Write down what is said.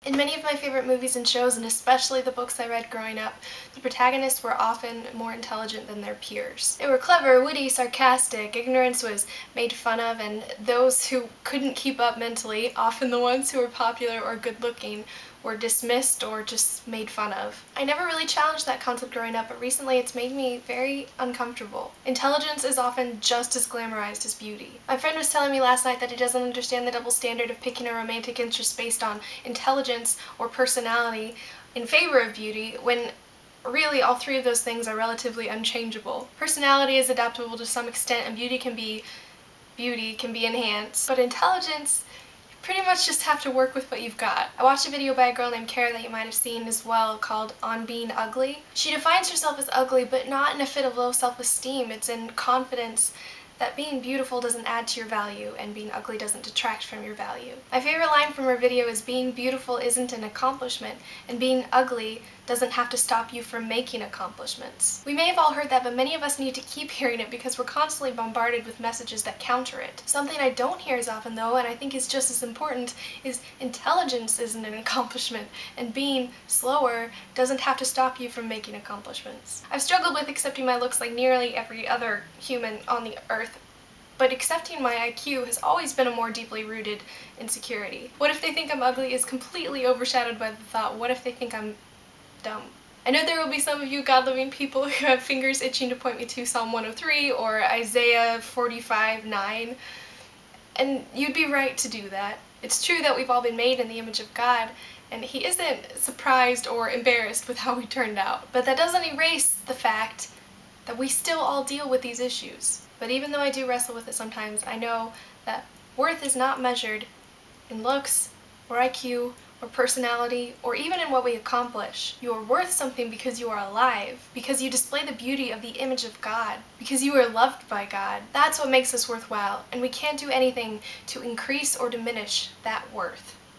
In many of my favorite movies and shows, and especially the books I read growing up, the protagonists were often more intelligent than their peers. They were clever, witty, sarcastic, ignorance was made fun of, and those who couldn't keep up mentally, often the ones who were popular or good-looking, were dismissed or just made fun of. I never really challenged that concept growing up, but recently it's made me very uncomfortable. Intelligence is often just as glamorized as beauty. My friend was telling me last night that he doesn't understand the double standard of picking a romantic interest based on intelligence or personality in favor of beauty, when really all three of those things are relatively unchangeable. Personality is adaptable to some extent, and beauty can be enhanced, but intelligence, pretty much just have to work with what you've got. I watched a video by a girl named Kara that you might have seen as well called On Being Ugly. She defines herself as ugly, but not in a fit of low self-esteem. It's in confidence that being beautiful doesn't add to your value and being ugly doesn't detract from your value. My favorite line from her video is, being beautiful isn't an accomplishment, and being ugly doesn't have to stop you from making accomplishments. We may have all heard that, but many of us need to keep hearing it because we're constantly bombarded with messages that counter it. Something I don't hear as often though, and I think is just as important, is intelligence isn't an accomplishment, and being slower doesn't have to stop you from making accomplishments. I've struggled with accepting my looks like nearly every other human on the earth, but accepting my IQ has always been a more deeply rooted insecurity. What if they think I'm ugly is completely overshadowed by the thought, what if they think I'm dumb? I know there will be some of you God-loving people who have fingers itching to point me to Psalm 103 or Isaiah 45:9, and you'd be right to do that. It's true that we've all been made in the image of God, and He isn't surprised or embarrassed with how we turned out. But that doesn't erase the fact that we still all deal with these issues. But even though I do wrestle with it sometimes, I know that worth is not measured in looks or IQ or personality or even in what we accomplish. You are worth something because you are alive, because you display the beauty of the image of God, because you are loved by God. That's what makes us worthwhile, and we can't do anything to increase or diminish that worth.